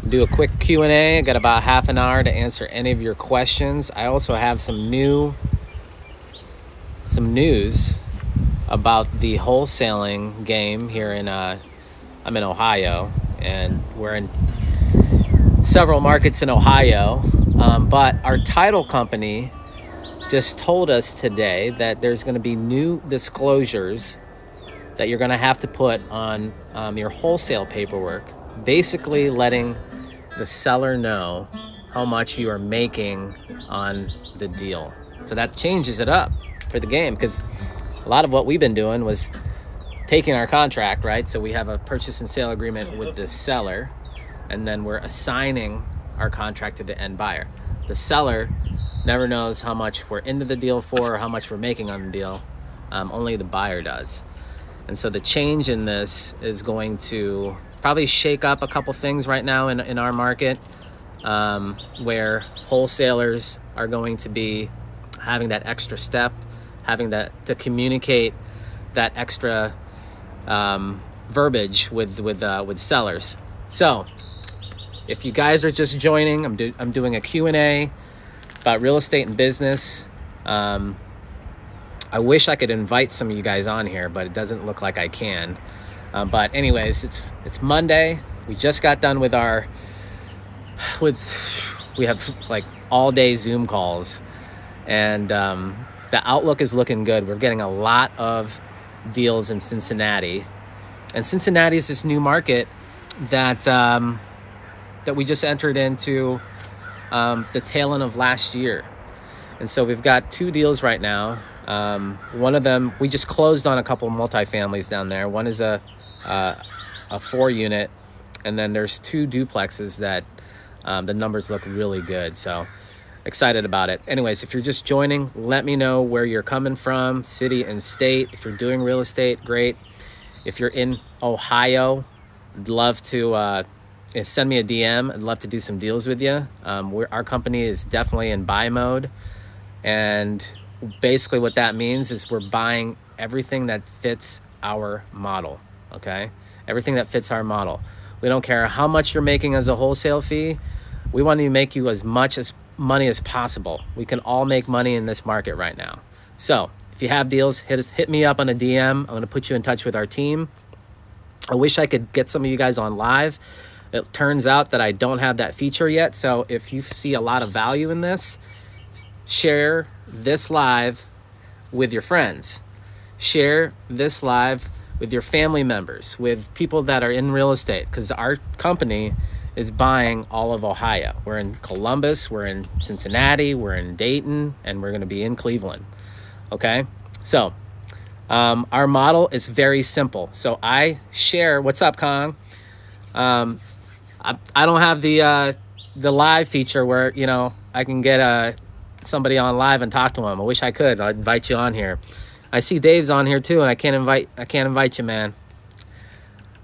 do a quick Q&A. I got about half an hour to answer any of your questions. I also have some news about the wholesaling game here in I'm in Ohio, and we're in several markets in Ohio, but our title company just told us today that there's going to be new disclosures that you're going to have to put on your wholesale paperwork, basically letting the seller know how much you are making on the deal. So that changes it up for the game, because a lot of what we've been doing was taking our contract, right? So we have a purchase and sale agreement with the seller, and then we're assigning our contract to the end buyer. The seller never knows how much we're into the deal for or how much we're making on the deal. Only the buyer does. And so the change in this is going to probably shake up a couple things right now in our market, where wholesalers are going to be having that extra step, having that to communicate that extra verbiage with sellers. So if you guys are just joining, I'm doing a Q&A about real estate and business. I wish I could invite some of you guys on here, but it doesn't look like I can. But anyways, it's Monday. We just got done with we have like all day Zoom calls, and the outlook is looking good. We're getting a lot of deals in Cincinnati, and Cincinnati is this new market that we just entered into the tail end of last year. And so we've got 2 deals right now. One of them, we just closed on a couple of multifamilies down there. One is a 4-unit, and then there's 2 duplexes that the numbers look really good. So excited about it. Anyways, if you're just joining, let me know where you're coming from, city and state. If you're doing real estate, great. If you're in Ohio, I'd love to send me a DM. I'd love to do some deals with you. Our company is definitely in buy mode, and basically what that means is we're buying everything that fits our model, okay? Everything that fits our model. We don't care how much you're making as a wholesale fee. We want to make you as much money as possible. We can all make money in this market right now. So if you have deals, hit me up on a DM. I'm going to put you in touch with our team. I wish I could get some of you guys on live. It turns out that I don't have that feature yet. So if you see a lot of value in this, share this live with your friends. Share this live with your family members, with people that are in real estate, because our company is buying all of Ohio. We're in Columbus, we're in Cincinnati, we're in Dayton, and we're going to be in Cleveland. Okay? So our model is very simple. So I share, what's up, Kong? I don't have the live feature where, I can get somebody on live and talk to them. I wish I could. I'd invite you on here. I see Dave's on here too, and I can't invite you, man.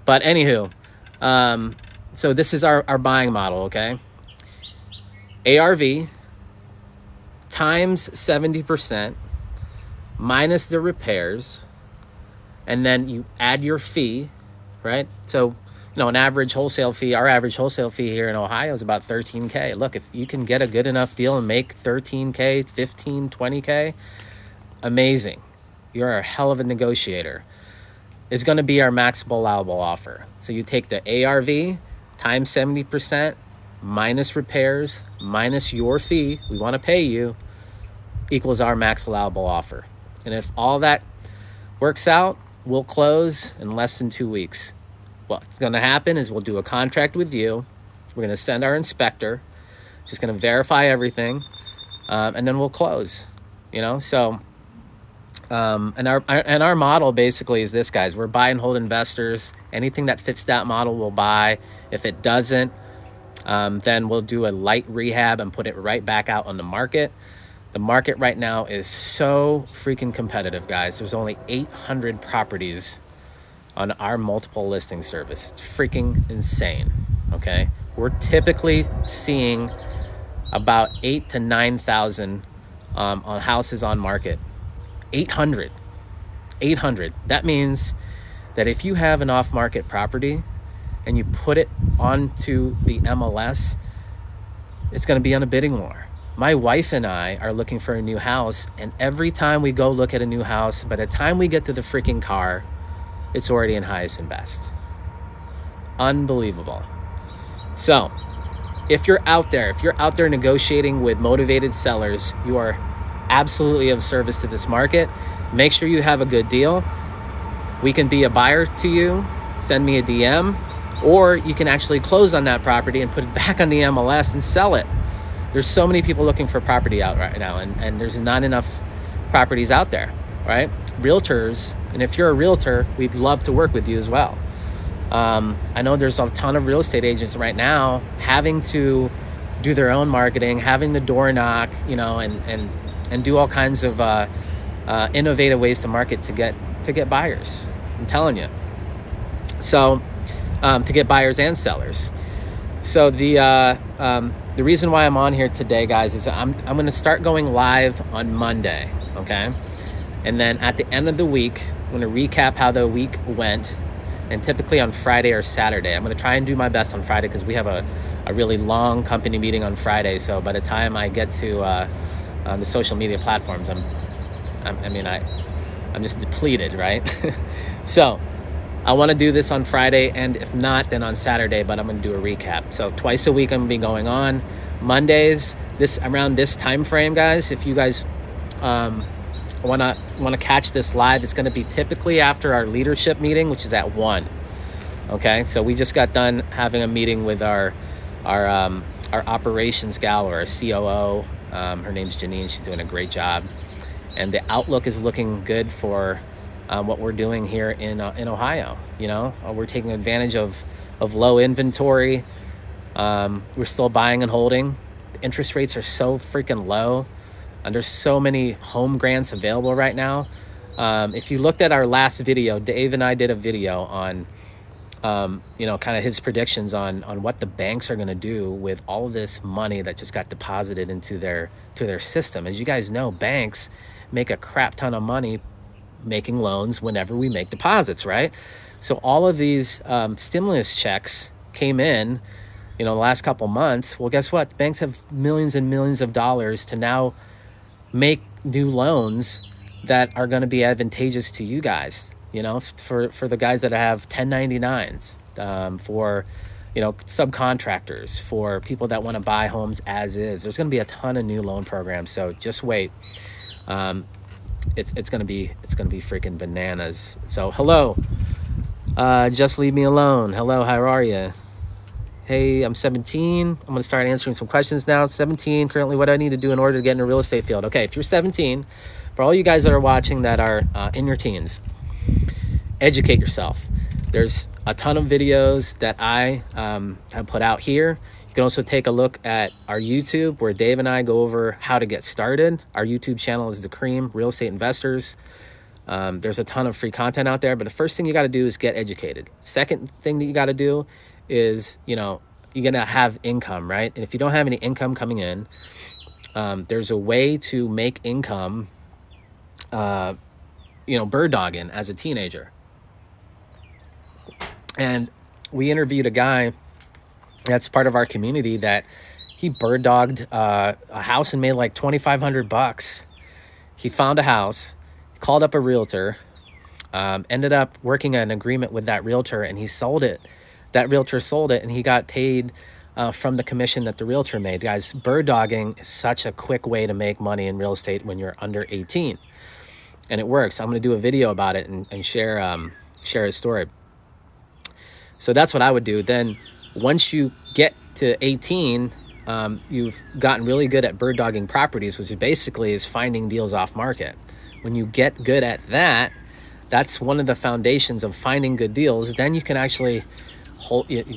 But anywho, so this is our buying model, okay? ARV times 70% minus the repairs, and then you add your fee, right? So, an average wholesale fee, our average wholesale fee here in Ohio is about $13K. Look, if you can get a good enough deal and make $13K, $15, $20K, amazing. You're a hell of a negotiator. It's going to be our maximum allowable offer. So you take the ARV times 70% minus repairs minus your fee, we want to pay you, equals our max allowable offer. And if all that works out, we'll close in less than 2 weeks. What's going to happen is we'll do a contract with you. We're going to send our inspector, just going to verify everything, and then we'll close. So and our model basically is this, guys. We're buy and hold investors. Anything that fits that model, we'll buy. If it doesn't, then we'll do a light rehab and put it right back out on the market. The market right now is so freaking competitive, guys. There's only 800 properties on our multiple listing service. It's freaking insane, okay? We're typically seeing about 8,000 to 9,000 on houses on market. 800. That means that if you have an off-market property and you put it onto the MLS, it's going to be on a bidding war. My wife and I are looking for a new house, and every time we go look at a new house, by the time we get to the freaking car, it's already in highest and best. Unbelievable. So if you're out there negotiating with motivated sellers, you are absolutely of service to this market. Make sure you have a good deal. We can be a buyer to you. Send me a DM, or you can actually close on that property and put it back on the MLS and sell it. There's so many people looking for property out right now, and there's not enough properties out there, right? Realtors, and if you're a realtor, we'd love to work with you as well. I know there's a ton of real estate agents right now having to do their own marketing, having the door knock, and do all kinds of innovative ways to market to get buyers. I'm telling you. So to get buyers and sellers. So the reason why I'm on here today, guys, is I'm going to start going live on Monday, okay? And then at the end of the week, I'm going to recap how the week went. And typically on Friday or Saturday, I'm going to try and do my best on Friday because we have a really long company meeting on Friday. So by the time I get to the social media platforms, I'm just depleted, right? So I want to do this on Friday, and if not, then on Saturday. But I'm going to do a recap. So twice a week, I'm going to be going on Mondays. Around this time frame, guys. If you guys want to catch this live, it's going to be typically after our leadership meeting, which is at 1. Okay, so we just got done having a meeting with our operations gal, or our COO. Her name's Janine. She's doing a great job, and the outlook is looking good for what we're doing here in Ohio. We're taking advantage of low inventory. We're still buying and holding. The interest rates are so freaking low. And there's so many home grants available right now. If you looked at our last video, Dave and I did a video on, kind of his predictions on what the banks are going to do with all this money that just got deposited into their system. As you guys know, banks make a crap ton of money making loans whenever we make deposits, right? So all of these stimulus checks came in, the last couple months. Well, guess what? Banks have millions and millions of dollars to now make new loans that are going to be advantageous to you guys, for the guys that have 1099s, for, subcontractors, for people that want to buy homes as is. There's going to be a ton of new loan programs. So just wait. It's going to be freaking bananas. So hello, just leave me alone. Hello, how are you? Hey, I'm 17. I'm going to start answering some questions now. 17, currently, what do I need to do in order to get in the real estate field? Okay, if you're 17, for all you guys that are watching that are in your teens, educate yourself. There's a ton of videos that I have put out here. You can also take a look at our YouTube, where Dave and I go over how to get started. Our YouTube channel is The Cream, Real Estate Investors. There's a ton of free content out there, but the first thing you got to do is get educated. Second thing that you got to do is, you're going to have income, right? And if you don't have any income coming in, there's a way to make income, bird dogging as a teenager. And we interviewed a guy that's part of our community that he bird dogged a house and made like $2,500. He found a house, called up a realtor, ended up working an agreement with that realtor, and he sold it. That realtor sold it, and he got paid from the commission that the realtor made. Guys, bird dogging is such a quick way to make money in real estate when you're under 18, and it works. I'm going to do a video about it and share his story. So that's what I would do. Then once you get to 18, you've gotten really good at bird dogging properties, which basically is finding deals off market. When you get good at that, that's one of the foundations of finding good deals. Then you can actually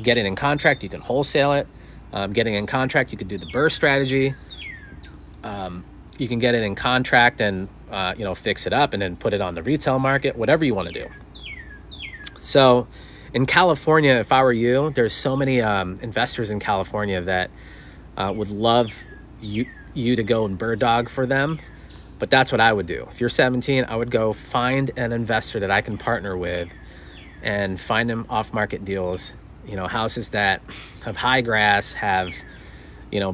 get it in contract. You can wholesale it. Getting in contract, you could do the burst strategy. You can get it in contract and fix it up and then put it on the retail market, whatever you want to do. So in California, if I were you, there's so many investors in California that would love you to go and bird dog for them. But that's what I would do. If you're 17, I would go find an investor that I can partner with and find them off-market deals houses that have high grass, have,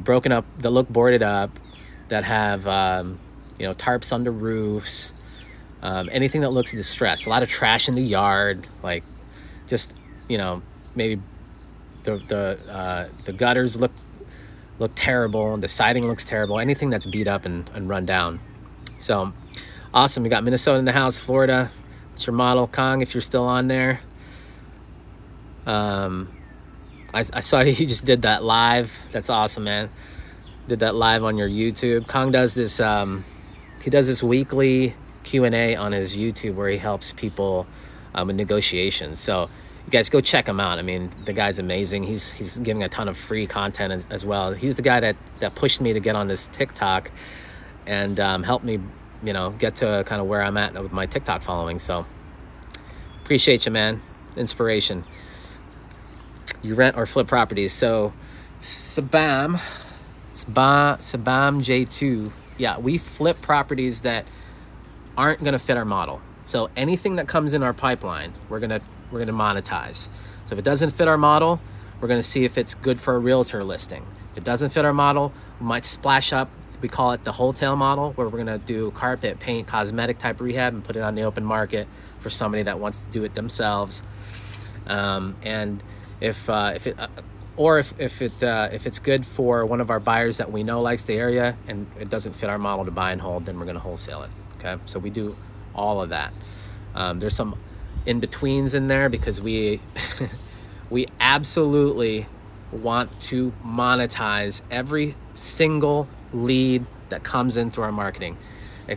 broken up, that look boarded up, that have, tarps under roofs, anything that looks distressed. A lot of trash in the yard, like just, maybe the gutters look terrible, and the siding looks terrible. Anything that's beat up and run down. So awesome. We got Minnesota in the house, Florida. It's your model, Kong, if you're still on there. I saw you just did that live. That's awesome, man. Did that live on your YouTube. Kong does this, he does this weekly Q&A on his YouTube where he helps people with negotiations. So you guys go check him out. I mean, the guy's amazing. He's giving a ton of free content as well. He's the guy that pushed me to get on this TikTok and helped me, get to kind of where I'm at with my TikTok following. So appreciate you, man. Inspiration. You rent or flip properties. So Sabam J2. Yeah, we flip properties that aren't going to fit our model. So anything that comes in our pipeline, we're going to monetize. So if it doesn't fit our model, we're going to see if it's good for a realtor listing. If it doesn't fit our model, we might splash up. We call it the wholesale model, where we're going to do carpet, paint, cosmetic type rehab and put it on the open market for somebody that wants to do it themselves. And if it's good for one of our buyers that we know likes the area and it doesn't fit our model to buy and hold, then we're going to wholesale it. Okay, so we do all of that. There's some in-betweens in there because we absolutely want to monetize every single lead that comes in through our marketing.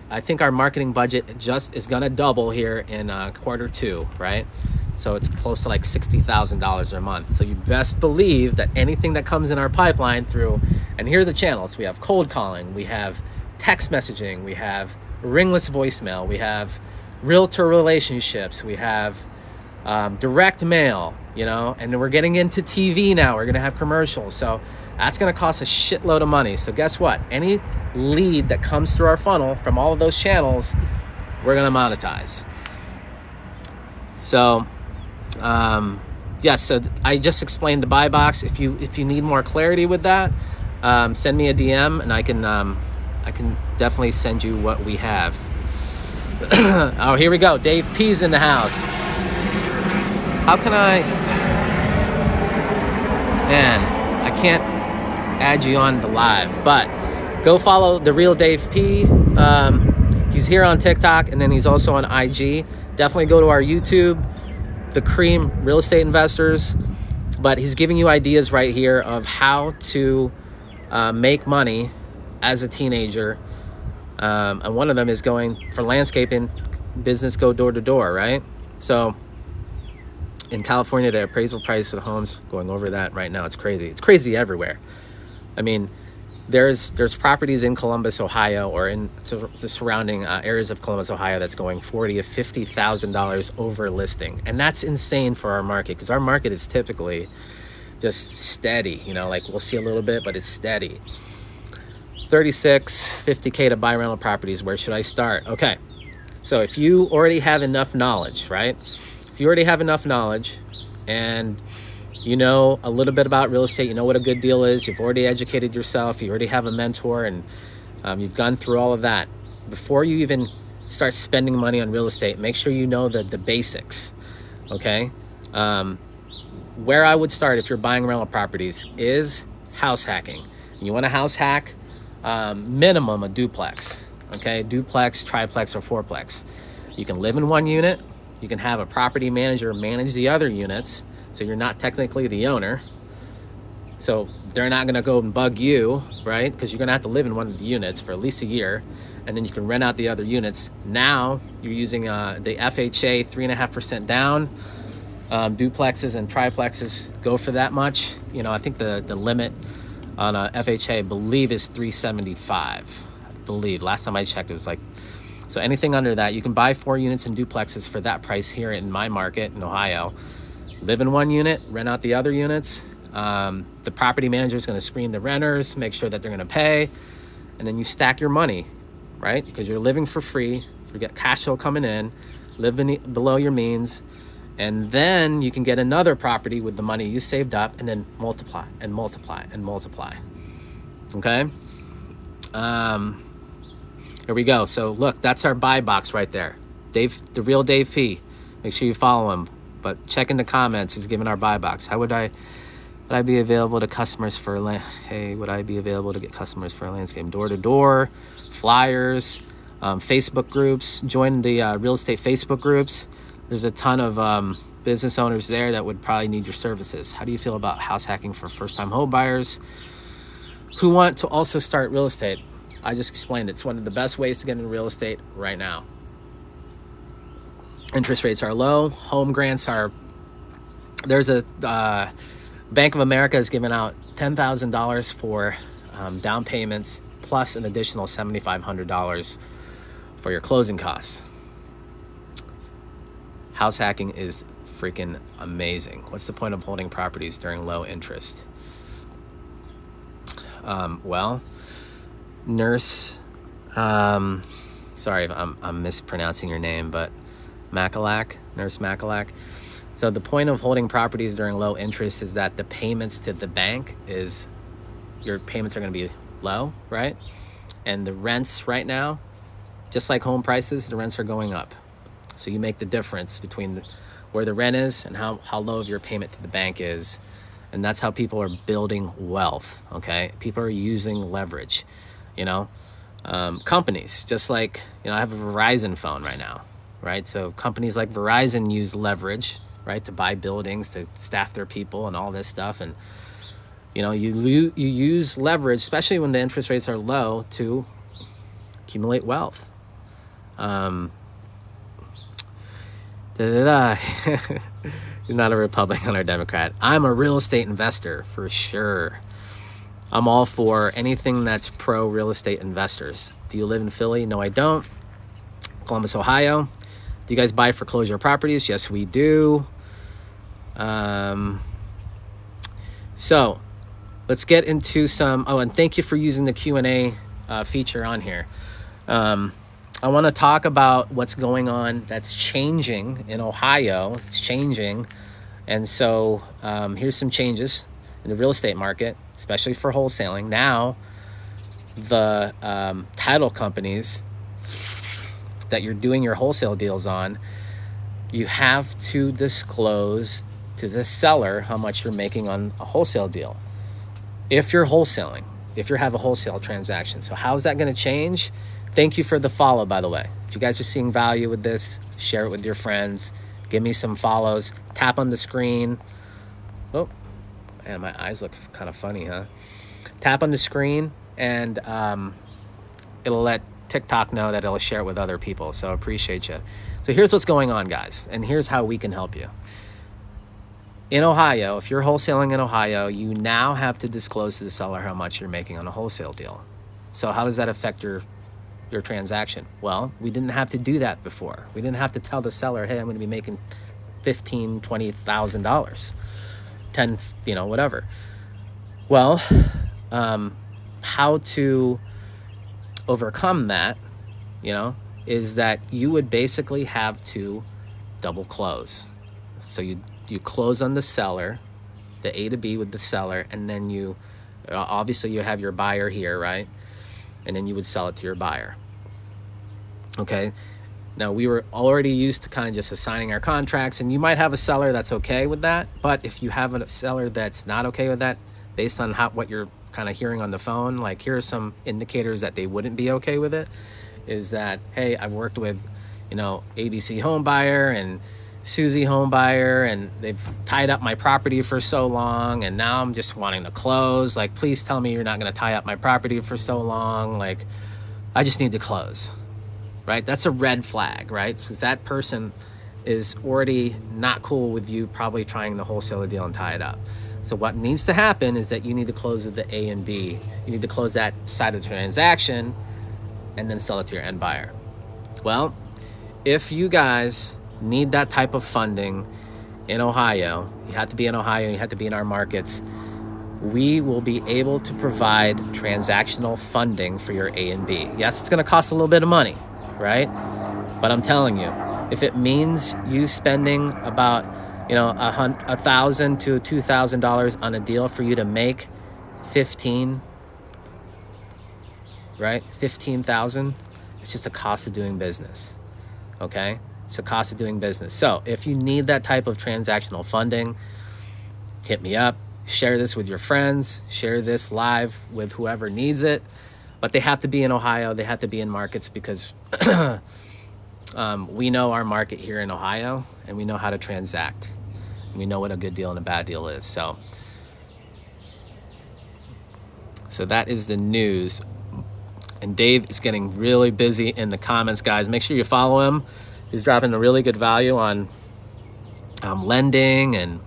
I think our marketing budget just is going to double here in Q2, right? So it's close to like $60,000 a month. So you best believe that anything that comes in our pipeline through, and here are the channels. We have cold calling, we have text messaging, we have ringless voicemail, we have realtor relationships, we have direct mail, and then we're getting into TV now. We're going to have commercials. So that's going to cost a shitload of money. So guess what? Any lead that comes through our funnel from all of those channels, we're going to monetize. So, so I just explained the buy box. If you need more clarity with that, send me a DM and I can definitely send you what we have. Oh, here we go. Dave P's in the house. How can I can't add you on the live, but go follow The Real Dave P. He's here on TikTok, and then he's also on IG. Definitely go to our YouTube, The Cream Real Estate Investors. But he's giving you ideas right here of how to make money as a teenager. And one of them is going for landscaping business, go door to door, right? So in California, the appraisal price of homes going over that right now. It's crazy. It's crazy everywhere. I mean, there's properties in Columbus, Ohio, or in the surrounding areas of Columbus, Ohio, that's going $40,000 to $50,000 over listing, and that's insane for our market because our market is typically just steady. Like we'll see a little bit, but it's steady. 36, 50K to buy rental properties. Where should I start? Okay, so if you already have enough knowledge, right? If you already have enough knowledge and you know a little bit about real estate, you know what a good deal is, you've already educated yourself, you already have a mentor, and you've gone through all of that. Before you even start spending money on real estate, make sure you know the basics, okay? Where I would start if you're buying rental properties is house hacking. You want a house hack, minimum a duplex, okay? Duplex, triplex, or fourplex. You can live in one unit. You can have a property manager manage the other units, so you're not technically the owner. So they're not going to go and bug you, right? Because you're going to have to live in one of the units for at least a year, and then you can rent out the other units. Now you're using the FHA 3.5% down. Duplexes and triplexes go for that much. I think the limit on a FHA, I believe, is 375. I believe last time I checked, it was like. So anything under that, you can buy 4 units in duplexes for that price here in my market in Ohio. Live in one unit, rent out the other units. The property manager is going to screen the renters, make sure that they're going to pay, and then you stack your money, right? Because you're living for free, you get cash flow coming in, living below your means, And then you can get another property with the money you saved up, and then multiply and multiply and multiply. Okay. Here we go. So look, that's our buy box right there. Dave, the real Dave P. Make sure you follow him. But check in the comments. He's giving our buy box. How would I be available to customers for would I be available to get customers for a landscape? Door to door, flyers, Facebook groups. Join the real estate Facebook groups. There's a ton of business owners there that would probably need your services. How do you feel about house hacking for first-time home buyers who want to also start real estate? I just explained it's one of the best ways to get into real estate right now. Interest rates are low. Home grants are. There's a Bank of America has given out $10,000 for down payments plus an additional $7,500 for your closing costs. House hacking is freaking amazing. What's the point of holding properties during low interest? Well, Nurse, sorry if I'm mispronouncing your name, but Nurse Macalac. So the point of holding properties during low interest is that the payments to the bank your payments are going to be low, right? And the rents right now, just like home prices, the rents are going up. So you make the difference between where the rent is and how low of your payment to the bank is. And that's how people are building wealth, okay? People are using leverage, companies, just like, I have a Verizon phone right now, right? So companies like Verizon use leverage, right, to buy buildings, to staff their people and all this stuff. And, you use leverage, especially when the interest rates are low, to accumulate wealth. You're not a Republican or Democrat. I'm a real estate investor for sure. I'm all for anything that's pro real estate investors. Do you live in Philly? No, I don't. Columbus, Ohio. Do you guys buy foreclosure properties? Yes, we do. So let's get into some. Oh, and thank you for using the Q&A feature on here. I want to talk about what's going on that's changing in Ohio. It's changing. And so here's some changes in the real estate market, especially for wholesaling. Now, the title companies that you're doing your wholesale deals on, you have to disclose to the seller how much you're making on a wholesale deal. If you're wholesaling, if you have a wholesale transaction. So how is that going to change? Thank you for the follow, by the way. If you guys are seeing value with this, share it with your friends. Give me some follows. Tap on the screen. Oh, man, my eyes look kind of funny, huh? Tap on the screen, and it'll let TikTok know that it'll share it with other people. So appreciate you. So here's what's going on, guys, and here's how we can help you. In Ohio, if you're wholesaling in Ohio, you now have to disclose to the seller how much you're making on a wholesale deal. So how does that affect your transaction? Well, we didn't have to do that before. We didn't have to tell the seller, hey, I'm going to be making $15,000, $20,000, 10, whatever. Well, how to overcome that, is that you would basically have to double close. So you close on the seller, the A to B with the seller, and then you obviously you have your buyer here, right? And then you would sell it to your buyer. Okay. Now, we were already used to kind of just assigning our contracts, and you might have a seller that's okay with that. But if you have a seller that's not okay with that, based on what you're kind of hearing on the phone, like here are some indicators that they wouldn't be okay with it, is that, hey, I've worked with, ABC Home Buyer and Susie Home Buyer, and they've tied up my property for so long, and now I'm just wanting to close. Like, please tell me you're not going to tie up my property for so long. Like, I just need to close, right? That's a red flag, right? Because that person is already not cool with you probably trying to wholesale a deal and tie it up. So what needs to happen is that you need to close with the A and B. You need to close that side of the transaction and then sell it to your end buyer. Well, if you guys need that type of funding in Ohio, you have to be in Ohio, you have to be in our markets, we will be able to provide transactional funding for your A and B. Yes, it's going to cost a little bit of money, right? But I'm telling you, If it means you spending about, $1,000 to $2,000 on a deal for you to make 15, right? 15,000. It's just a cost of doing business. Okay, it's a cost of doing business. So if you need that type of transactional funding, hit me up. Share this with your friends. Share this live with whoever needs it. But they have to be in Ohio. They have to be in markets because we know our market here in Ohio, and we know how to transact. We know what a good deal and a bad deal is. So that is the news. And Dave is getting really busy in the comments, guys. Make sure you follow him. He's dropping a really good value on lending, and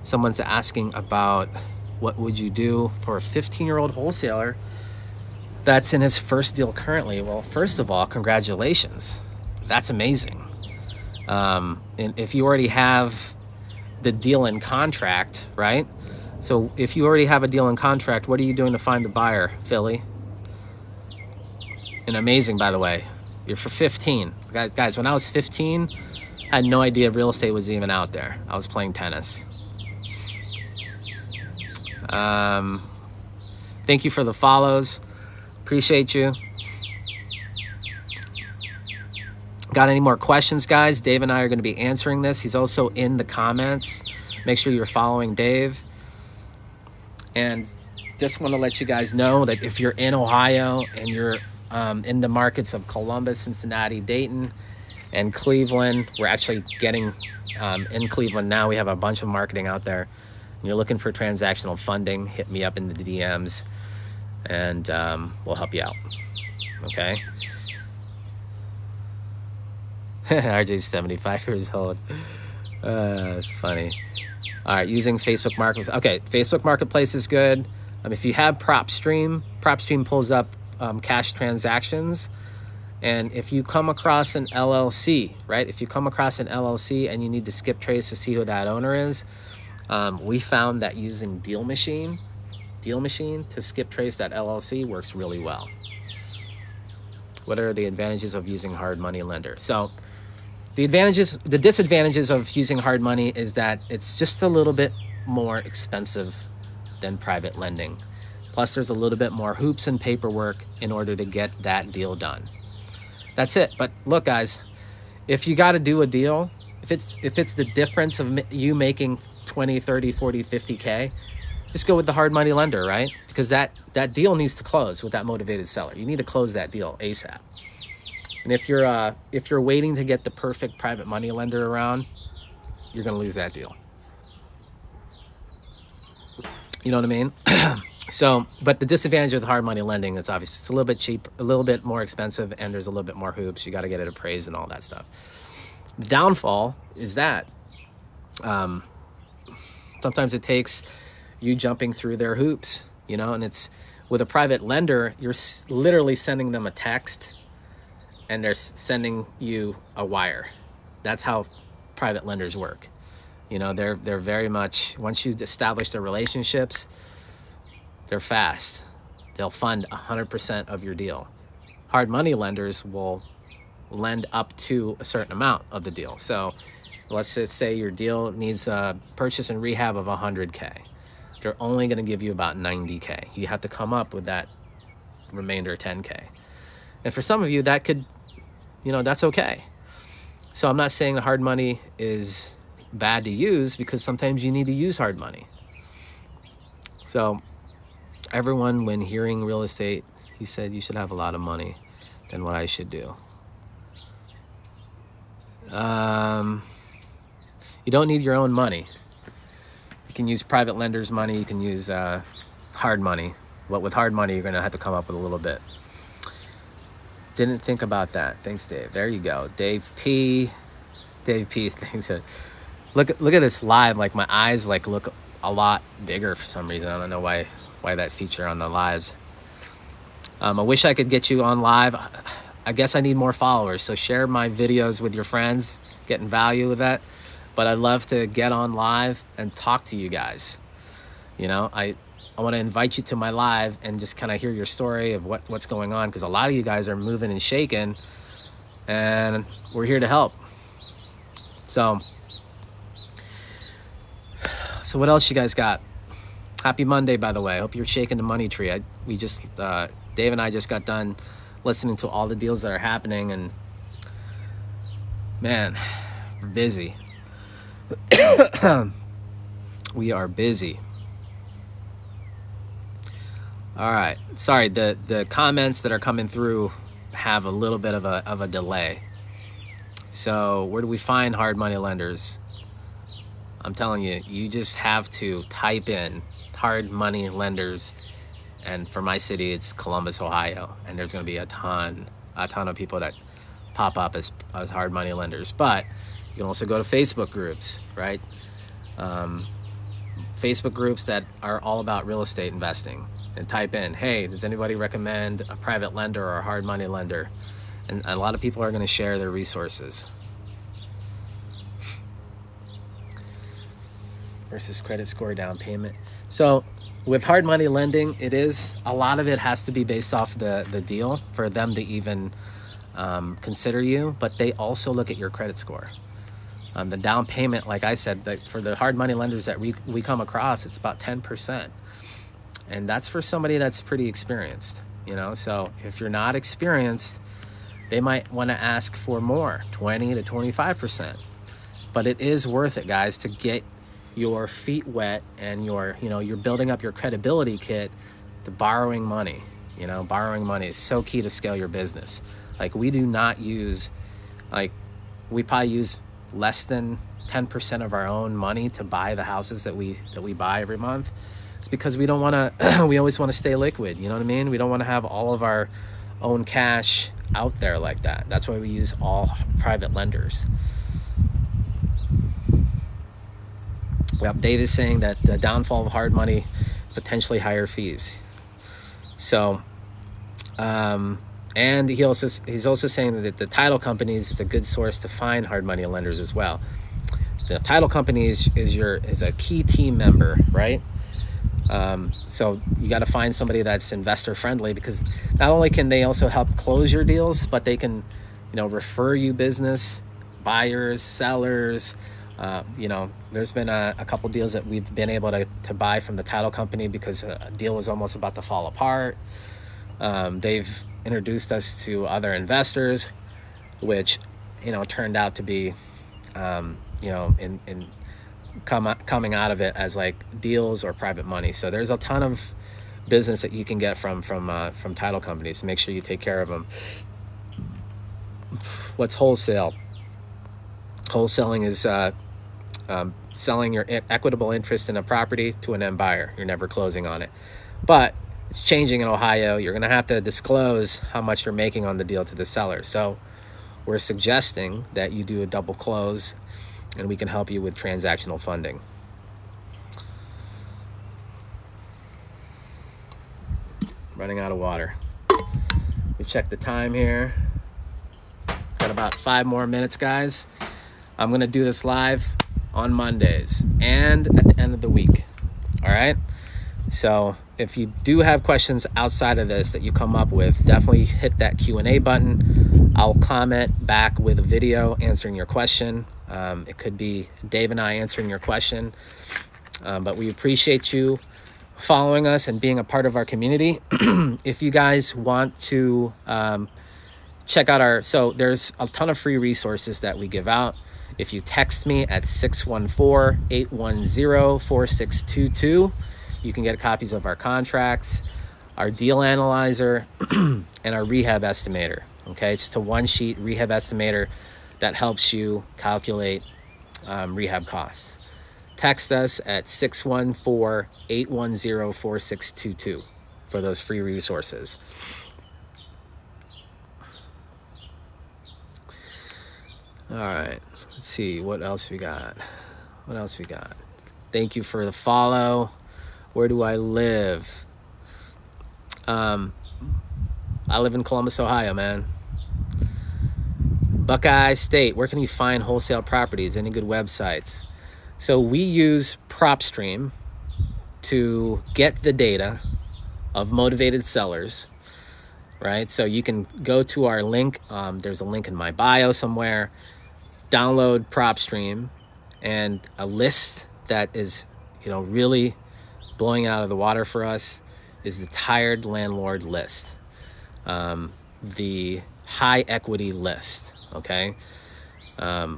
someone's asking about what would you do for a 15-year-old wholesaler that's in his first deal currently. Well, first of all, congratulations. That's amazing. And if you already have the deal in contract, right? So if you already have a deal in contract, what are you doing to find a buyer, Philly? And amazing, by the way. You're for 15. Guys, when I was 15, I had no idea real estate was even out there. I was playing tennis. Thank you for the follows. Appreciate you. Got any more questions, guys? Dave and I are going to be answering this. He's also in the comments. Make sure you're following Dave. And just want to let you guys know that if you're in Ohio and you're in the markets of Columbus, Cincinnati, Dayton, and Cleveland, we're actually getting in Cleveland now. We have a bunch of marketing out there. And you're looking for transactional funding, hit me up in the DMs, and we'll help you out. Okay? RJ's 75 years old. That's funny. All right, using Facebook Marketplace. Okay, Facebook Marketplace is good. If you have PropStream pulls up cash transactions. And if you come across an LLC, right? If you come across an LLC and you need to skip trace to see who that owner is, we found that using Deal Machine to skip trace that LLC works really well. What are the advantages of using hard money lender? So the disadvantages of using hard money is that it's just a little bit more expensive than private lending. Plus, there's a little bit more hoops and paperwork in order to get that deal done. That's it. But look, guys, if you got to do a deal, if it's the difference of you making 20, 30, 40, 50K, just go with the hard money lender, right? Because that deal needs to close with that motivated seller. You need to close that deal ASAP. And if you're waiting to get the perfect private money lender around, you're going to lose that deal. You know what I mean? So, but the disadvantage of the hard money lending is obviously it's a little bit cheap, a little bit more expensive, and there's a little bit more hoops. You got to get it appraised and all that stuff. The downfall is that sometimes it takes you jumping through their hoops, and it's with a private lender, you're literally sending them a text and they're sending you a wire. That's how private lenders work. They're very much, once you establish their relationships, they're fast. They'll fund 100% of your deal. Hard money lenders will lend up to a certain amount of the deal. So let's just say your deal needs a purchase and rehab of 100K. They're only going to give you about 90K. You have to come up with that remainder 10K. And for some of you, that could, that's okay. So I'm not saying hard money is bad to use, because sometimes you need to use hard money. So everyone, when hearing real estate, he said you should have a lot of money than what I should do. You don't need your own money. You can use private lenders' money. You can use hard money. But with hard money, you're going to have to come up with a little bit. Didn't think about that. Thanks, Dave. There you go. Dave P. Thanks. Look at this live. Like, my eyes look a lot bigger for some reason. I don't know why that feature on the lives. I wish I could get you on live. I guess I need more followers. So share my videos with your friends, getting value with that. But I'd love to get on live and talk to you guys. I want to invite you to my live and just kind of hear your story of what's going on, because a lot of you guys are moving and shaking, and we're here to help. So what else you guys got? Happy Monday, by the way. I hope you're shaking the money tree. Dave and I just got done listening to all the deals that are happening, and man, we're busy. We are busy. All right. Sorry, the comments that are coming through have a little bit of a delay. So where do we find hard money lenders? I'm telling you, you just have to type in hard money lenders, and for my city, it's Columbus, Ohio, and there's going to be a ton of people that pop up as hard money lenders. But you can also go to Facebook groups, right? Facebook groups that are all about real estate investing, and type in, hey, does anybody recommend a private lender or a hard money lender? And a lot of people are going to share their resources. Versus credit score, down payment. So with hard money lending, a lot of it has to be based off the deal for them to even consider you, but they also look at your credit score. The down payment, like I said, for the hard money lenders that we come across, it's about 10%. And that's for somebody that's pretty experienced, So if you're not experienced, they might want to ask for more, 20 to 25%. But it is worth it, guys, to get your feet wet, and you're building up your credibility kit to borrowing money. Borrowing money is so key to scale your business. We do not use, we probably use less than 10% of our own money to buy the houses that we buy every month. It's because we don't want to, we always want to stay liquid. You know what I mean? We don't want to have all of our own cash out there like that. That's why we use all private lenders. Well, Dave is saying that the downfall of hard money is potentially higher fees. So, and he's also saying that the title companies is a good source to find hard money lenders as well. The title company is a key team member, right? So you got to find somebody that's investor friendly, because not only can they also help close your deals, but they can, refer you business, buyers, sellers. There's been a couple deals that we've been able to buy from the title company because a deal was almost about to fall apart. They've introduced us to other investors, which, turned out to be, coming out of it as deals or private money. So there's a ton of business that you can get from title companies. Make sure you take care of them. What's wholesale? Wholesaling is selling your equitable interest in a property to an end buyer. You're never closing on it, but it's changing in Ohio. You're going to have to disclose how much you're making on the deal to the seller. So we're suggesting that you do a double close, and we can help you with transactional funding. Running out of water. We check the time here. Got about 5 more minutes, guys. I'm going to do this live on Mondays and at the end of the week. All right? So if you do have questions outside of this that you come up with, definitely hit that Q&A button. I'll comment back with a video answering your question. It could be Dave and I answering your question. But we appreciate you following us and being a part of our community. If you guys want to check out so there's a ton of free resources that we give out. If you text me at 614-810-4622, you can get copies of our contracts, our deal analyzer, and our rehab estimator. Okay, it's just a one-sheet rehab estimator that helps you calculate rehab costs. Text us at 614-810-4622 for those free resources. All right, let's see what else we got. Thank you for the follow. Where do I live? I live in Columbus, Ohio, man. Buckeye State. Where can you find wholesale properties? Any good websites? So we use PropStream to get the data of motivated sellers, right? So you can go to our link. There's a link in my bio somewhere. Download PropStream, and a list that is, really blowing out of the water for us is the tired landlord list, the high equity list. Okay,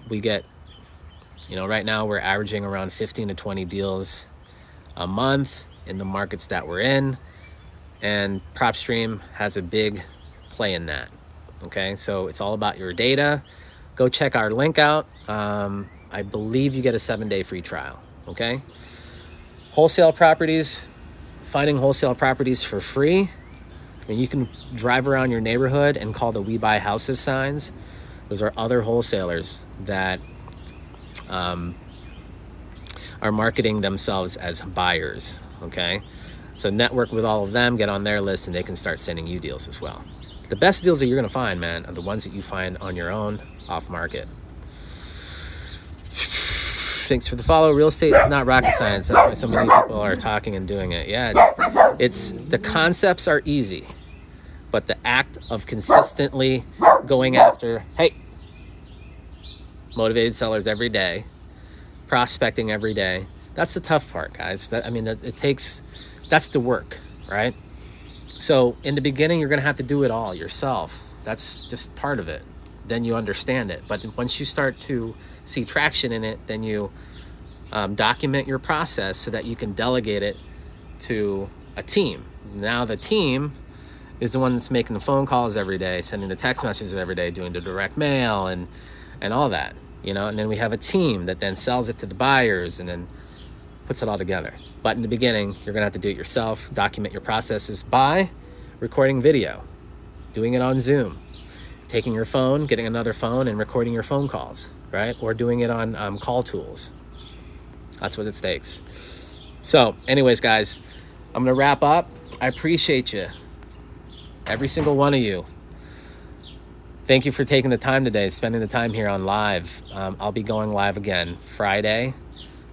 we get, right now we're averaging around 15 to 20 deals a month in the markets that we're in, and PropStream has a big play in that. Okay, so it's all about your data. Go check our link out. I believe you get a 7-day free trial. Okay, wholesale properties, finding wholesale properties for free. I mean, you can drive around your neighborhood and call the "We Buy Houses" signs. Those are other wholesalers that are marketing themselves as buyers. Okay, so network with all of them, get on their list, and they can start sending you deals as well. The best deals that you're going to find, man, are the ones that you find on your own, off market. Thanks for the follow. Real estate is not rocket science. That's why so many people are talking and doing it. Yeah, it's the concepts are easy, but the act of consistently going after, motivated sellers every day, prospecting every day, that's the tough part, guys. That's the work, right? So in the beginning, you're going to have to do it all yourself. That's just part of it. Then you understand it. But once you start to see traction in it, then you document your process so that you can delegate it to a team. Now the team is the one that's making the phone calls every day, sending the text messages every day, doing the direct mail and all that, and then we have a team that then sells it to the buyers and then puts it all together. But in the beginning, you're going to have to do it yourself. Document your processes by recording video, doing it on Zoom, taking your phone, getting another phone and recording your phone calls, right? Or doing it on call tools. That's what it takes. So anyways, guys, I'm going to wrap up. I appreciate you, every single one of you. Thank you for taking the time today, spending the time here on live. I'll be going live again Friday,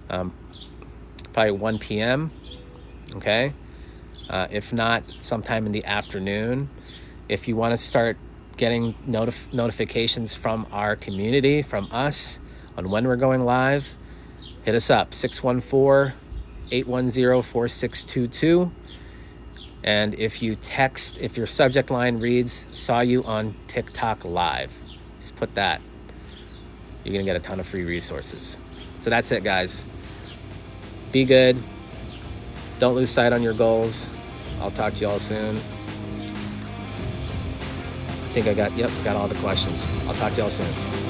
probably 1 p.m. Okay. If not, sometime in the afternoon. If you want to start getting notifications from our community, from us, on when we're going live, hit us up, 614-810-4622. And if your subject line reads, "Saw you on TikTok live," just put that. You're going to get a ton of free resources. So that's it, guys. Be good. Don't lose sight on your goals. I'll talk to you all soon. I think I got all the questions. I'll talk to you all soon.